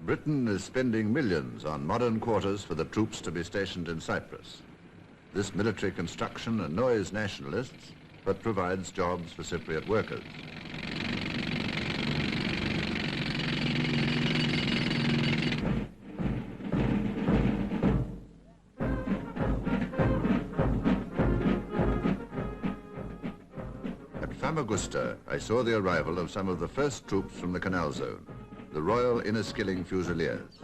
Britain is spending millions on modern quarters for the troops to be stationed in Cyprus. This military construction annoys nationalists, but provides jobs for Cypriot workers. At Famagusta, I saw the arrival of some of the first troops from the Canal Zone, the Royal Inniskilling Fusiliers.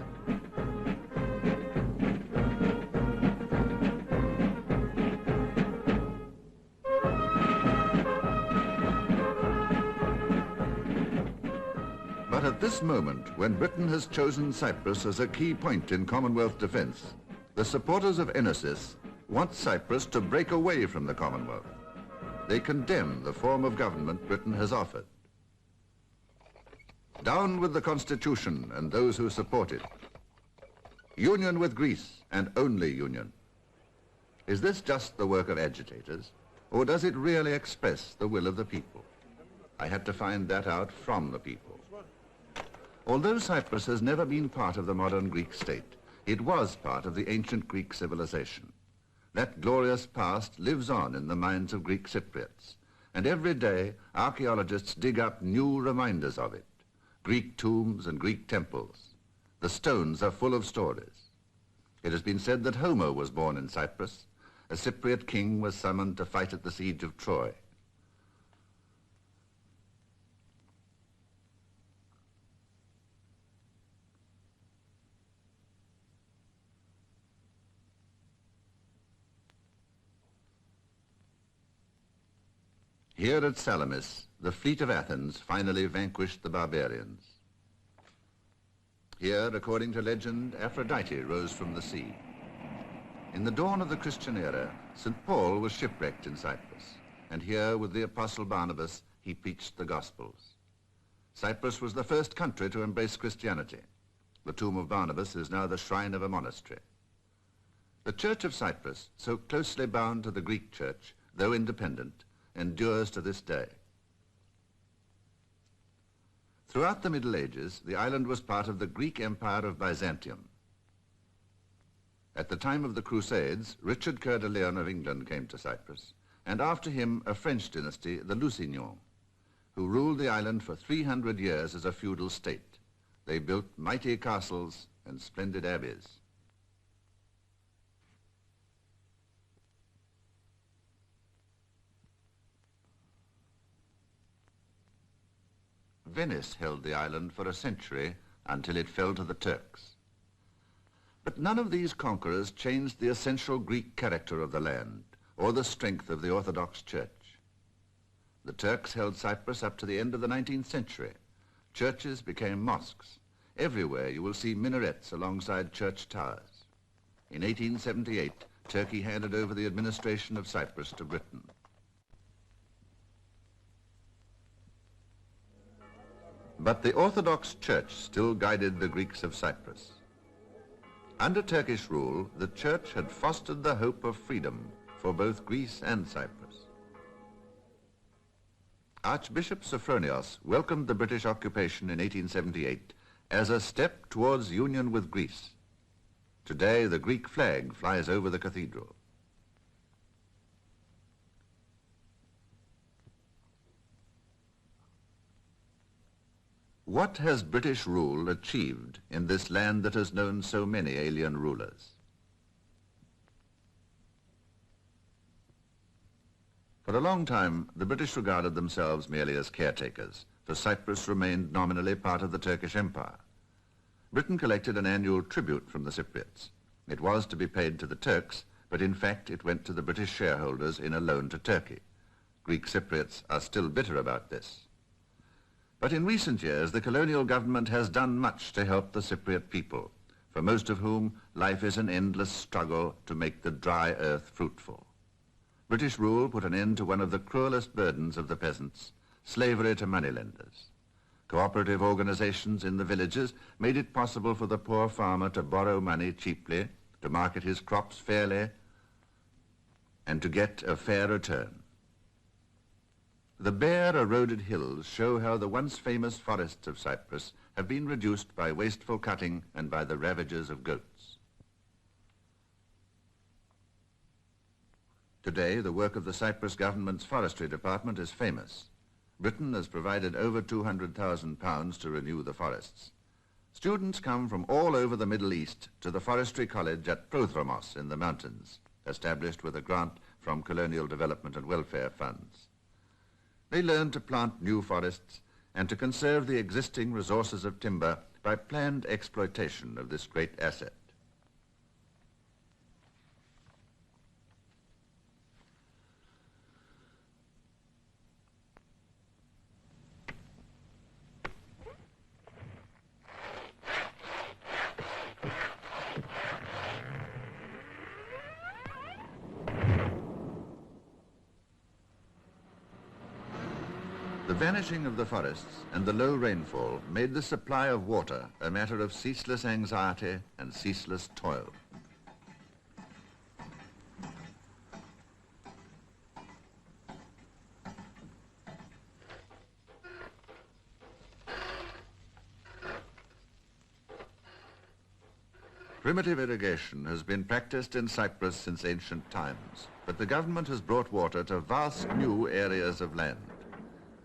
But at this moment, when Britain has chosen Cyprus as a key point in Commonwealth defence, the supporters of Enosis want Cyprus to break away from the Commonwealth. They condemn the form of government Britain has offered. Down with the Constitution and those who support it. Union with Greece and only union. Is this just the work of agitators, or does it really express the will of the people? I had to find that out from the people. Although Cyprus has never been part of the modern Greek state, it was part of the ancient Greek civilization. That glorious past lives on in the minds of Greek Cypriots, and every day archaeologists dig up new reminders of it. Greek tombs and Greek temples. The stones are full of stories. It has been said that Homer was born in Cyprus. A Cypriot king was summoned to fight at the siege of Troy. Here at Salamis, the fleet of Athens finally vanquished the barbarians. Here, according to legend, Aphrodite rose from the sea. In the dawn of the Christian era, St. Paul was shipwrecked in Cyprus, and here with the Apostle Barnabas, he preached the Gospels. Cyprus was the first country to embrace Christianity. The tomb of Barnabas is now the shrine of a monastery. The Church of Cyprus, so closely bound to the Greek Church, though independent, endures to this day. Throughout the Middle Ages, the island was part of the Greek Empire of Byzantium. At the time of the Crusades, Richard Coeur de Lion of England came to Cyprus, and after him a French dynasty, the Lusignans, who ruled the island for 300 years as a feudal state. They built mighty castles and splendid abbeys. Venice held the island for a century until it fell to the Turks. But none of these conquerors changed the essential Greek character of the land or the strength of the Orthodox Church. The Turks held Cyprus up to the end of the 19th century. Churches became mosques. Everywhere you will see minarets alongside church towers. In 1878, Turkey handed over the administration of Cyprus to Britain. But the Orthodox Church still guided the Greeks of Cyprus. Under Turkish rule, the Church had fostered the hope of freedom for both Greece and Cyprus. Archbishop Sophronios welcomed the British occupation in 1878 as a step towards union with Greece. Today, the Greek flag flies over the cathedral. What has British rule achieved in this land that has known so many alien rulers? For a long time, the British regarded themselves merely as caretakers, for Cyprus remained nominally part of the Turkish Empire. Britain collected an annual tribute from the Cypriots. It was to be paid to the Turks, but in fact it went to the British shareholders in a loan to Turkey. Greek Cypriots are still bitter about this. But in recent years, the colonial government has done much to help the Cypriot people, for most of whom life is an endless struggle to make the dry earth fruitful. British rule put an end to one of the cruelest burdens of the peasants, slavery to moneylenders. Cooperative organizations in the villages made it possible for the poor farmer to borrow money cheaply, to market his crops fairly, and to get a fair return. The bare, eroded hills show how the once famous forests of Cyprus have been reduced by wasteful cutting and by the ravages of goats. Today, the work of the Cyprus government's forestry department is famous. Britain has provided over £200,000 to renew the forests. Students come from all over the Middle East to the forestry college at Prothromos in the mountains, established with a grant from Colonial Development and Welfare Funds. They learn to plant new forests and to conserve the existing resources of timber by planned exploitation of this great asset. The vanishing of the forests and the low rainfall made the supply of water a matter of ceaseless anxiety and ceaseless toil. Primitive irrigation has been practiced in Cyprus since ancient times, but the government has brought water to vast new areas of land.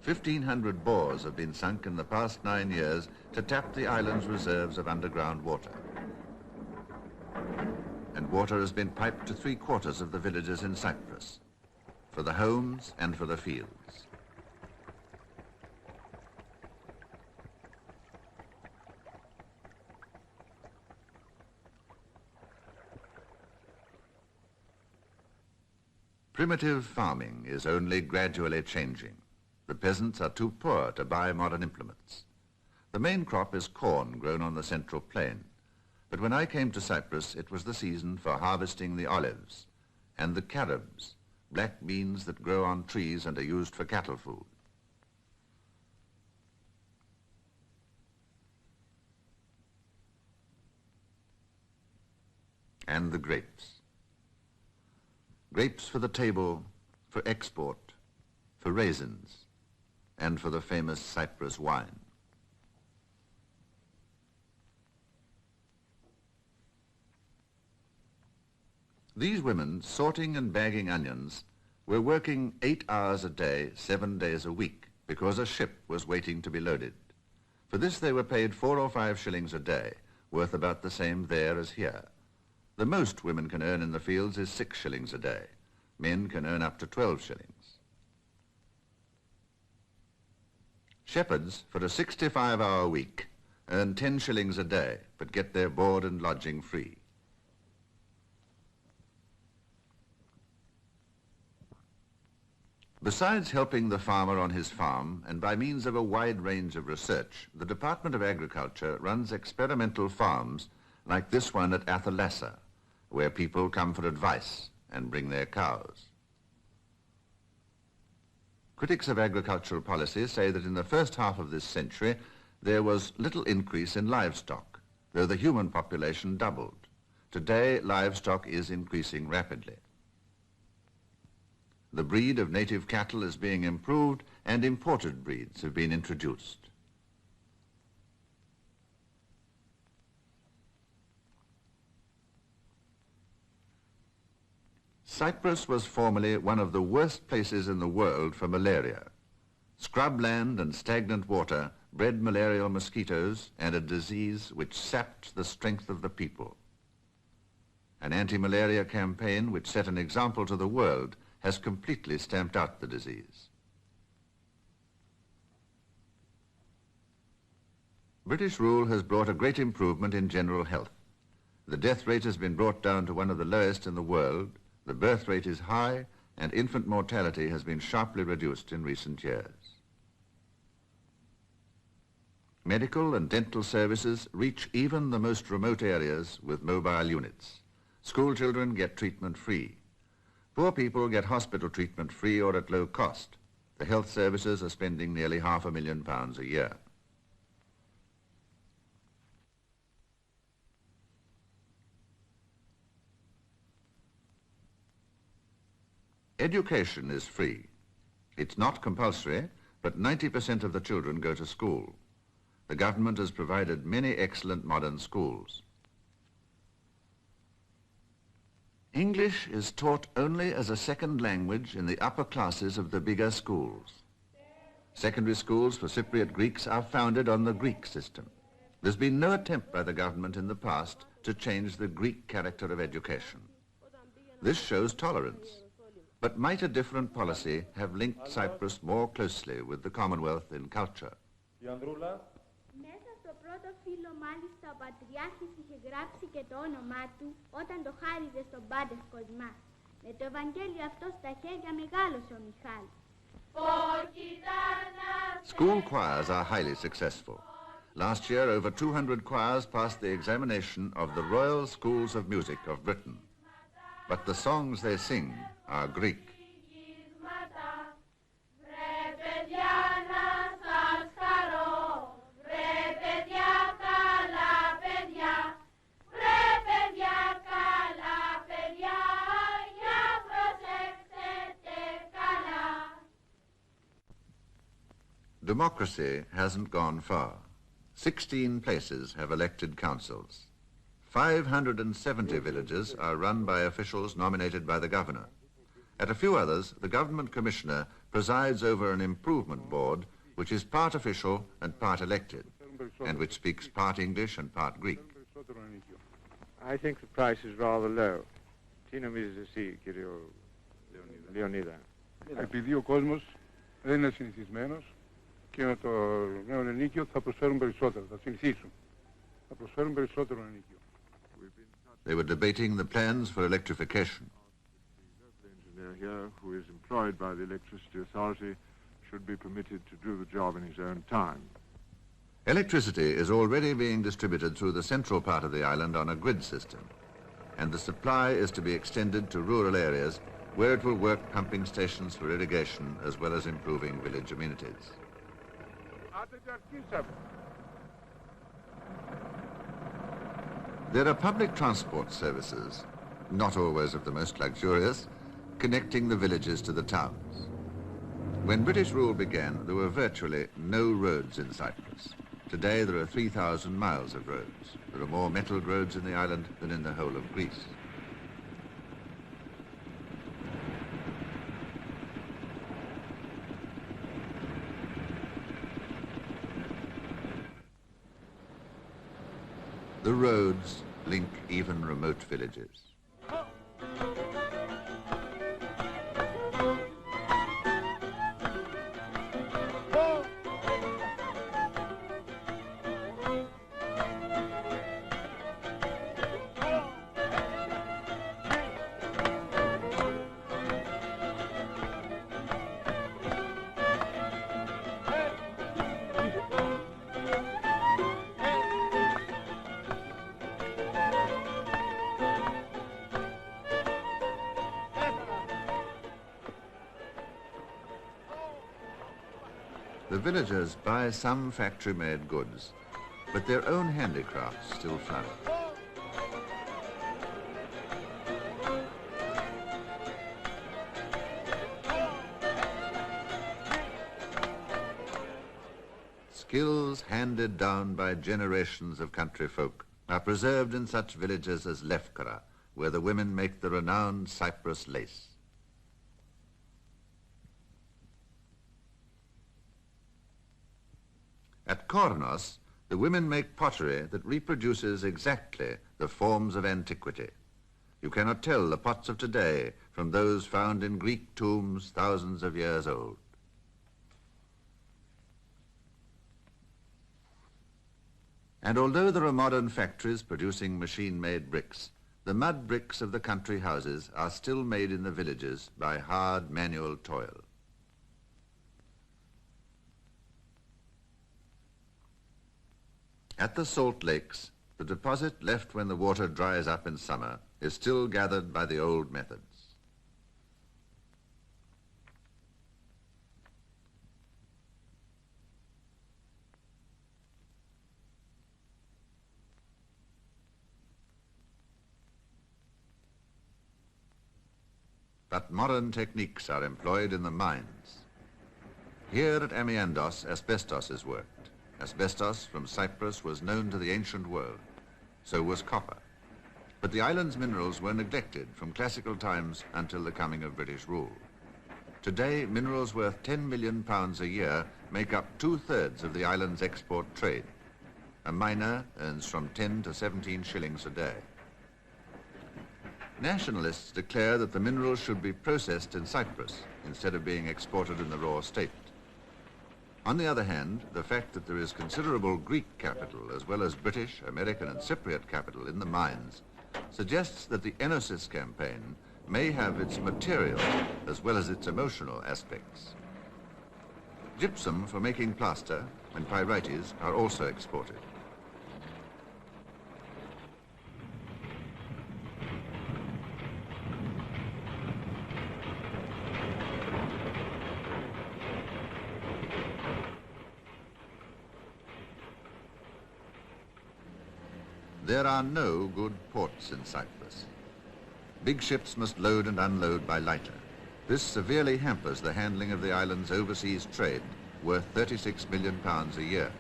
1,500 bores have been sunk in the past 9 years to tap the island's reserves of underground water. And water has been piped to 3/4 of the villages in Cyprus, for the homes and for the fields. Primitive farming is only gradually changing. The peasants are too poor to buy modern implements. The main crop is corn grown on the central plain. But when I came to Cyprus, it was the season for harvesting the olives and the carobs, black beans that grow on trees and are used for cattle food. And the grapes. Grapes for the table, for export, for raisins, and for the famous Cyprus wine. These women, sorting and bagging onions, were working 8 hours a day, 7 days a week, because a ship was waiting to be loaded. For this they were paid 4 or 5 shillings a day, worth about the same there as here. The most women can earn in the fields is 6 shillings a day. Men can earn up to 12 shillings. Shepherds, for a 65-hour week, earn 10 shillings a day, but get their board and lodging free. Besides helping the farmer on his farm, and by means of a wide range of research, the Department of Agriculture runs experimental farms like this one at Athalassa, where people come for advice and bring their cows. Critics of agricultural policy say that in the first half of this century there was little increase in livestock, though the human population doubled. Today, livestock is increasing rapidly. The breed of native cattle is being improved and imported breeds have been introduced. Cyprus was formerly one of the worst places in the world for malaria. Scrubland and stagnant water bred malarial mosquitoes and a disease which sapped the strength of the people. An anti-malaria campaign which set an example to the world has completely stamped out the disease. British rule has brought a great improvement in general health. The death rate has been brought down to one of the lowest in the world. The birth rate is high, and infant mortality has been sharply reduced in recent years. Medical and dental services reach even the most remote areas with mobile units. School children get treatment free. Poor people get hospital treatment free or at low cost. The health services are spending nearly £500,000 a year. Education is free. It's not compulsory, but 90% of the children go to school. The government has provided many excellent modern schools. English is taught only as a second language in the upper classes of the bigger schools. Secondary schools for Cypriot Greeks are founded on the Greek system. There's been no attempt by the government in the past to change the Greek character of education. This shows tolerance. But might a different policy have linked Cyprus more closely with the Commonwealth in culture? Μέσα στο πρώτο φύλλο μάλιστα ο Πατριάρχης είχε γράψει και το όνομά του όταν το χάριζε στον Πάντερ Κοσμά. Με το Ευαγγέλιο αυτό στα χέρια μεγάλωσε ο Μιχάλης. School choirs are highly successful. Last year, over 200 choirs passed the examination of the Royal Schools of Music of Britain. But the songs they sing are Greek. Democracy hasn't gone far. 16 places have elected councils. 570 villages are run by officials nominated by the governor. At a few others, the government commissioner presides over an improvement board which is part official and part elected, and which speaks part English and part Greek. I think the price is rather low. Τι νομίζεις εσύ, κύριο Λεωνίδα? Επειδή ο κόσμος δεν είναι συνηθισμένος και με το νέο ενίκιο θα προσφέρουν περισσότερο, θα συνηθίσουν. Θα προσφέρουν περισσότερο ενίκιο. They were debating the plans for electrification. The engineer here, who is employed by the Electricity Authority, should be permitted to do the job in his own time. Electricity is already being distributed through the central part of the island on a grid system, and the supply is to be extended to rural areas where it will work pumping stations for irrigation as well as improving village amenities. There are public transport services, not always of the most luxurious, connecting the villages to the towns. When British rule began, there were virtually no roads in Cyprus. Today there are 3,000 miles of roads. There are more metalled roads in the island than in the whole of Greece. The roads link even remote villages. The villagers buy some factory-made goods, but their own handicrafts still flourish. Skills handed down by generations of country folk are preserved in such villages as Lefkara, where the women make the renowned Cyprus lace. At Kornos, the women make pottery that reproduces exactly the forms of antiquity. You cannot tell the pots of today from those found in Greek tombs thousands of years old. And although there are modern factories producing machine-made bricks, the mud bricks of the country houses are still made in the villages by hard manual toil. At the salt lakes, the deposit left when the water dries up in summer is still gathered by the old methods. But modern techniques are employed in the mines. Here at Amiandos, asbestos is worked. Asbestos from Cyprus was known to the ancient world. So was copper. But the island's minerals were neglected from classical times until the coming of British rule. Today, minerals worth £10 million a year make up 2/3 of the island's export trade. A miner earns from 10 to 17 shillings a day. Nationalists declare that the minerals should be processed in Cyprus instead of being exported in the raw state. On the other hand, the fact that there is considerable Greek capital as well as British, American and Cypriot capital in the mines suggests that the Enosis campaign may have its material as well as its emotional aspects. Gypsum for making plaster and pyrites are also exported. There are no good ports in Cyprus. Big ships must load and unload by lighter. This severely hampers the handling of the island's overseas trade, worth £36 million a year.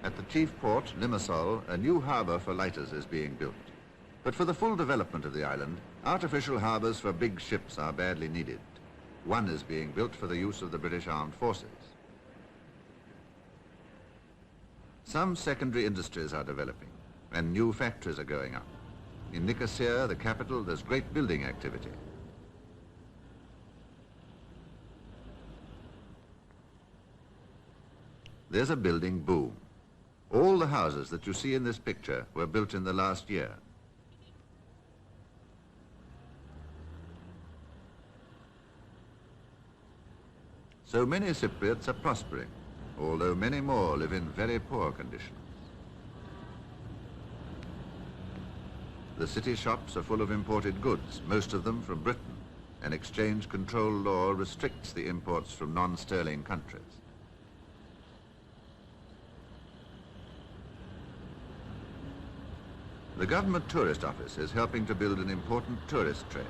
At the chief port, Limassol, a new harbour for lighters is being built. But for the full development of the island, artificial harbours for big ships are badly needed. One is being built for the use of the British Armed Forces. Some secondary industries are developing, and new factories are going up. In Nicosia, the capital, there's great building activity. There's a building boom. All the houses that you see in this picture were built in the last year. So many Cypriots are prospering, although many more live in very poor conditions. The city shops are full of imported goods, most of them from Britain. An exchange control law restricts the imports from non-sterling countries. The government tourist office is helping to build an important tourist trade.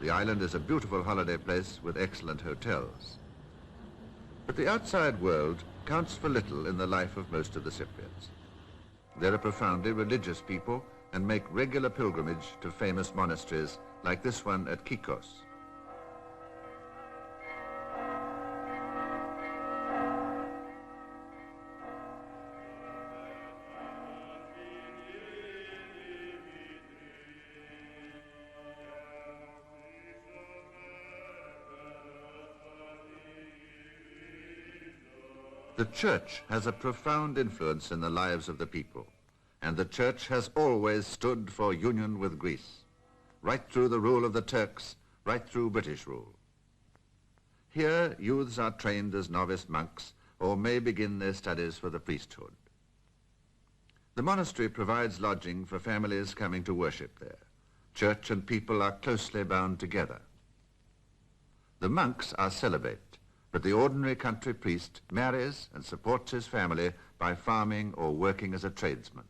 The island is a beautiful holiday place with excellent hotels. But the outside world counts for little in the life of most of the Cypriots. They're a profoundly religious people and make regular pilgrimage to famous monasteries like this one at Kikos. The church has a profound influence in the lives of the people, and the church has always stood for union with Greece, right through the rule of the Turks, right through British rule. Here, youths are trained as novice monks or may begin their studies for the priesthood. The monastery provides lodging for families coming to worship there. Church and people are closely bound together. The monks are celibate, but the ordinary country priest marries and supports his family by farming or working as a tradesman.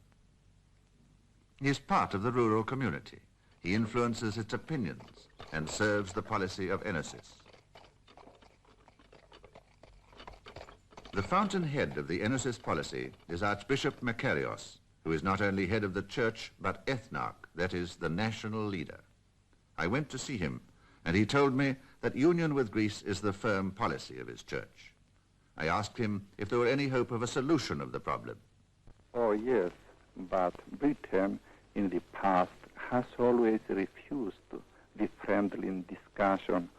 He is part of the rural community. He influences its opinions and serves the policy of Enosis. The fountainhead of the Enosis policy is Archbishop Makarios, who is not only head of the church, but ethnarch, that is, the national leader. I went to see him, and he told me that union with Greece is the firm policy of his church. I asked him if there were any hope of a solution of the problem. Oh, yes, but Britain in the past has always refused the friendly discussion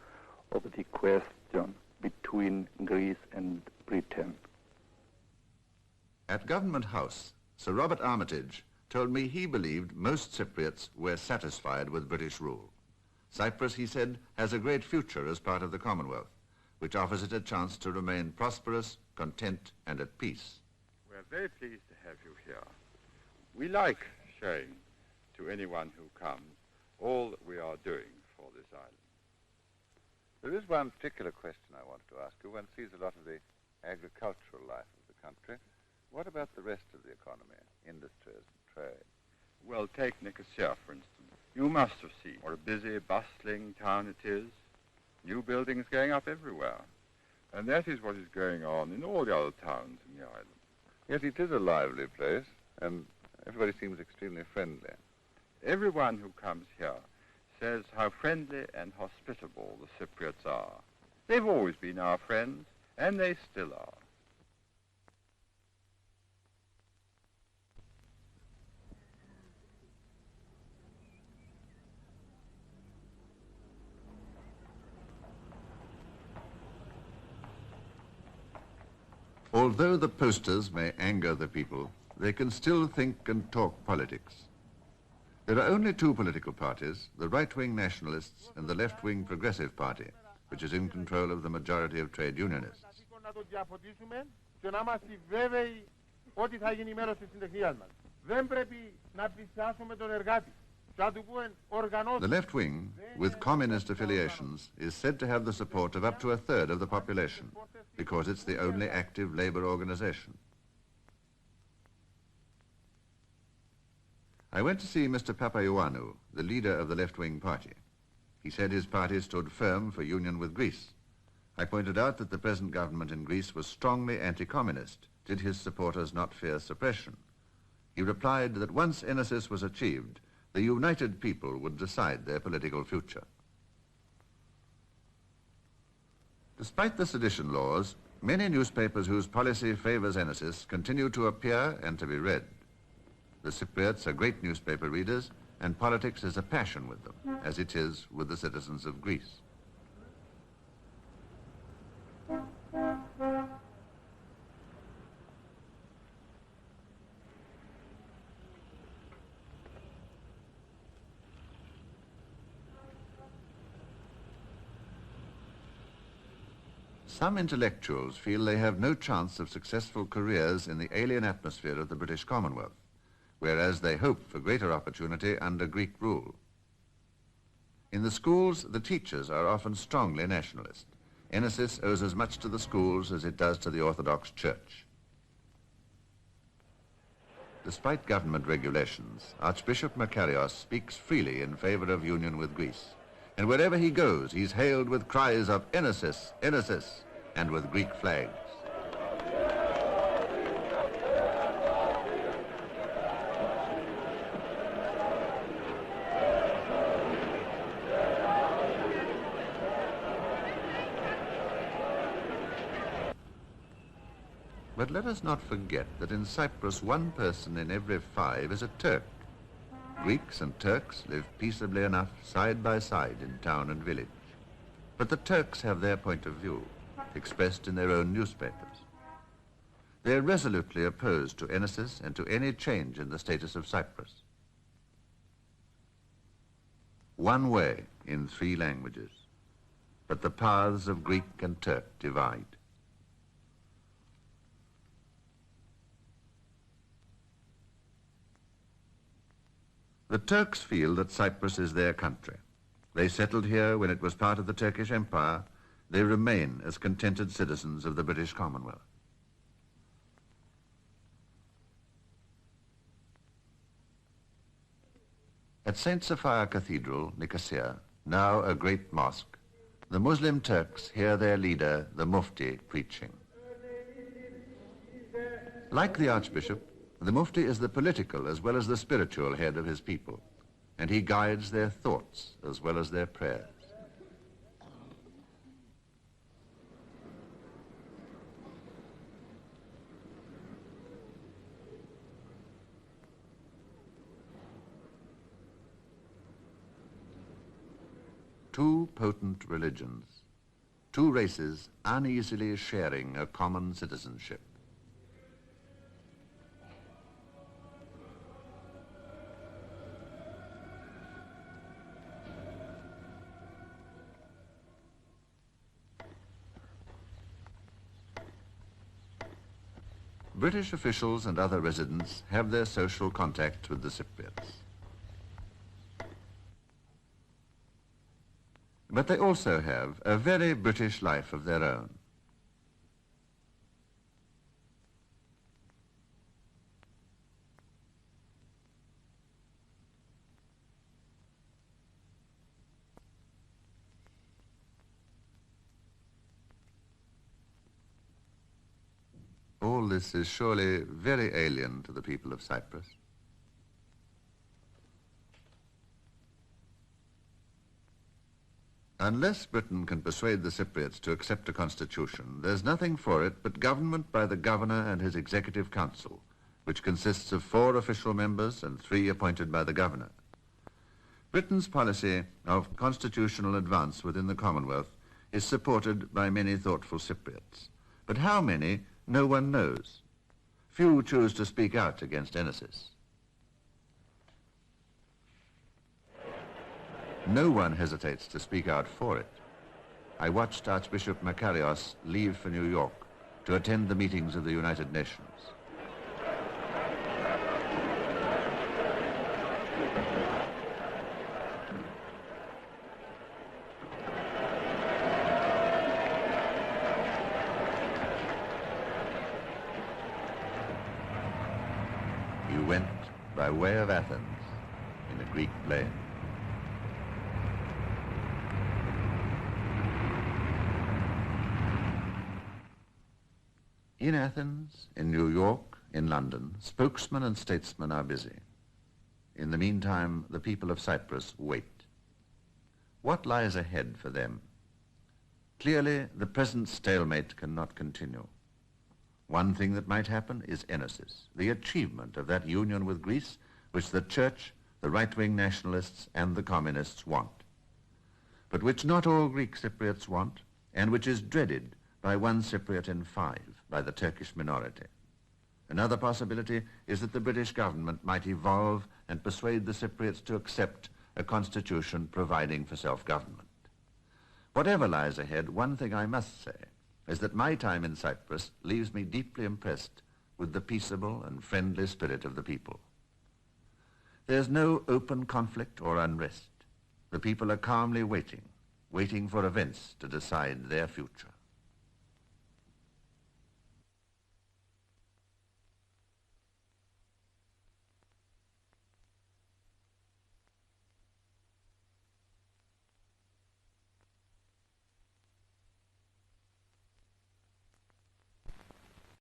of the question between Greece and Britain. At Government House, Sir Robert Armitage told me he believed most Cypriots were satisfied with British rule. Cyprus, he said, has a great future as part of the Commonwealth, which offers it a chance to remain prosperous, content, and at peace. We're very pleased to have you here. We like showing to anyone who comes all that we are doing for this island. There is one particular question I wanted to ask you. One sees a lot of the agricultural life of the country. What about the rest of the economy, industries, Well, take Nicosia, for instance. You must have seen what a busy, bustling town it is. New buildings going up everywhere. And that is what is going on in all the other towns in the island. Yes, it is a lively place, and everybody seems extremely friendly. Everyone who comes here says how friendly and hospitable the Cypriots are. They've always been our friends, and they still are. Although the posters may anger the people, they can still think and talk politics. There are only two political parties, the right-wing nationalists and the left-wing progressive party, which is in control of the majority of trade unionists. The left wing, with communist affiliations, is said to have the support of up to a third of the population, because it's the only active labor organization. I went to see Mr. Papaioannou, the leader of the left-wing party. He said his party stood firm for union with Greece. I pointed out that the present government in Greece was strongly anti-communist. Did his supporters not fear suppression? He replied that once Enosis was achieved, the united people would decide their political future. Despite the sedition laws, many newspapers whose policy favors Enosis continue to appear and to be read. The Cypriots are great newspaper readers, and politics is a passion with them, as it is with the citizens of Greece. Some intellectuals feel they have no chance of successful careers in the alien atmosphere of the British Commonwealth, whereas they hope for greater opportunity under Greek rule. In the schools, the teachers are often strongly nationalist. Enosis owes as much to the schools as it does to the Orthodox Church. Despite government regulations, Archbishop Makarios speaks freely in favor of union with Greece. And wherever he goes, he's hailed with cries of Enosis, Enosis, and with Greek flags. But let us not forget that in Cyprus, one person in every 5 is a Turk. Greeks and Turks live peaceably enough side by side in town and village. But the Turks have their point of view, expressed in their own newspapers. They are resolutely opposed to Enosis and to any change in the status of Cyprus. One way in 3 languages, but the paths of Greek and Turk divide. The Turks feel that Cyprus is their country. They settled here when it was part of the Turkish Empire. They remain as contented citizens of the British Commonwealth. At St. Sophia Cathedral, Nicosia, now a great mosque, the Muslim Turks hear their leader, the Mufti, preaching. Like the Archbishop, the Mufti is the political as well as the spiritual head of his people, and he guides their thoughts as well as their prayers. Two potent religions, two races uneasily sharing a common citizenship. British officials and other residents have their social contact with the Cypriots. But they also have a very British life of their own. All this is surely very alien to the people of Cyprus. Unless Britain can persuade the Cypriots to accept a constitution, there's nothing for it but government by the governor and his executive council, which consists of 4 official members and 3 appointed by the governor. Britain's policy of constitutional advance within the Commonwealth is supported by many thoughtful Cypriots. But how many, no one knows. Few choose to speak out against Enesis. No one hesitates to speak out for it. I watched Archbishop Makarios leave for New York to attend the meetings of the United Nations. You went by way of Athens in a Greek plane. In Athens, in New York, in London, spokesmen and statesmen are busy. In the meantime, the people of Cyprus wait. What lies ahead for them? Clearly, the present stalemate cannot continue. One thing that might happen is Enesis, the achievement of that union with Greece which the Church, the right-wing nationalists, and the communists want, but which not all Greek Cypriots want, and which is dreaded by 1 Cypriot in 5, by the Turkish minority. Another possibility is that the British government might evolve and persuade the Cypriots to accept a constitution providing for self-government. Whatever lies ahead, one thing I must say is that my time in Cyprus leaves me deeply impressed with the peaceable and friendly spirit of the people. There's no open conflict or unrest. The people are calmly waiting for events to decide their future.